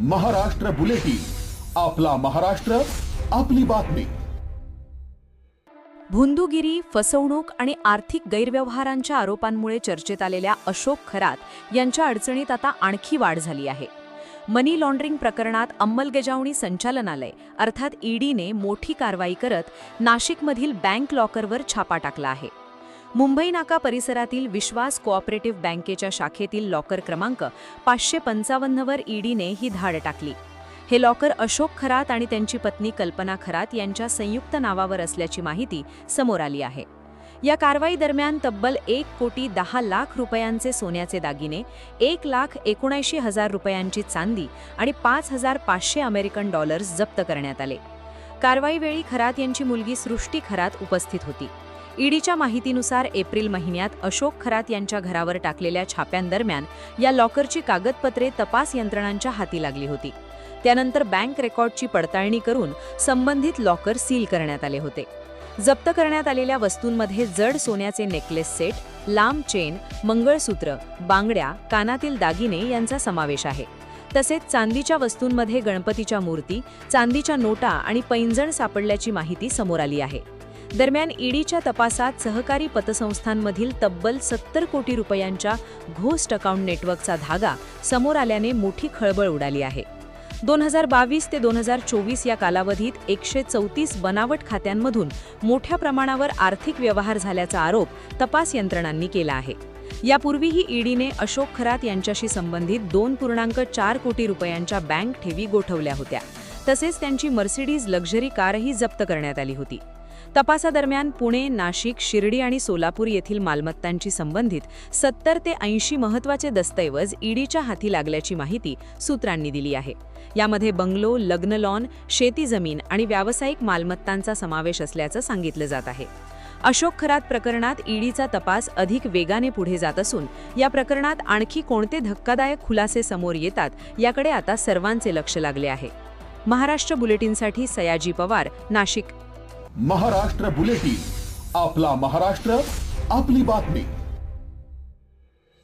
Maharashtra bulletin, आपला महाराष्ट्र, आपली बातमी. भुंदुगिरी, फसवणूक आणि आर्थिक गैरव्यवहारांच्या आरोपांमुळे चर्चेत आलेल्या अशोक खरात यांच्या अडचणीत आता आणखी वाढ झाली आहे. मनी लॉन्ड्रिंग प्रकरणात अंमलबजावणी संचालनालय अर्थात ईडीने मोठी कारवाई करत नाशिकमधील बँक लॉकरवर छापा टाकला आहे. मुंबई नाका परिसरातील विश्वास कोऑपरेटिव्ह बँकेच्या शाखेतील लॉकर क्रमांक 555 वर ईडीने ही धाड टाकली. हे लॉकर अशोक खरात आणि त्यांची पत्नी कल्पना खरात यांच्या संयुक्त नावावर असल्याची माहिती समोर आली आहे. या कारवाई दरम्यान तब्बल 1,10,00,000 रुपयांचे सोन्याचे दागिने, 1,79,000 रुपयांची चांदी आणि 5,500 अमेरिकन डॉलर्स जप्त करण्यात आले. कारवाईवेळी खरात यांची मुलगी सृष्टी खरात उपस्थित होती. ईडीच्या माहितीनुसार एप्रिल महिन्यात अशोक खरात यांच्या घरावर टाकलेल्या छाप्यांदरम्यान या लॉकरची कागदपत्रे तपास यंत्रणांच्या हाती लागली होती. त्यानंतर बँक रेकॉर्डची पडताळणी करून संबंधित लॉकर सील करण्यात आले होते. जप्त करण्यात आलेल्या वस्तूंमध्ये जड सोन्याचे नेकलेस सेट, लांब चेन, मंगळसूत्र, बांगड्या, कानातील दागिने यांचा समावेश आहे. तसेच चांदीच्या वस्तूंमध्ये गणपतीच्या मूर्ती, चांदीच्या नोटा आणि पैंजण सापडल्याची माहिती समोर आली आहे. दरम्यान ईडीच्या तपासात सहकारी पतसंस्थांमधील तब्बल 70 कोटी रुपयांच्या घोस्ट अकाउंट नेटवर्कचा धागा समोर आल्याने मोठी खळबळ उडाली आहे. 2022 ते 2024 या कालावधीत 134 बनावट खात्यांमधून मोठ्या प्रमाणावर आर्थिक व्यवहार झाल्याचा आरोप तपास यंत्रणांनी केला आहे. यापूर्वीही ईडीने अशोक खरात यांच्याशी संबंधित 2.4 कोटी रुपयांच्या बँक ठेवी गोठवल्या होत्या. तसेच त्यांची मर्सिडीज लक्झरी कारही जप्त करण्यात आली होती. तपासादरम्यान पुणे, नाशिक, शिर्डी आणि सोलापूर येथील मालमत्तांशी संबंधित 70 ते 80 महत्त्वाचे दस्तऐवज ईडीच्या हाती लागल्याची माहिती सूत्रांनी दिली आहे. यामध्ये बंगलो, लग्न लॉन, शेती जमीन आणि व्यावसायिक मालमत्तांचा समावेश असल्याचं सांगितलं जात आहे. अशोक खरात प्रकरणात ईडीचा तपास अधिक वेगाने पुढे जात असून या प्रकरणात आणखी कोणते धक्कादायक खुलासे समोर येतात याकडे आता सर्वांचे लक्ष लागले आहे. महाराष्ट्र बुलेटिनसाठी सयाजी पवार, नाशिक. महाराष्ट्र बुलेटिन, आपला महाराष्ट्र, आपली बातमी.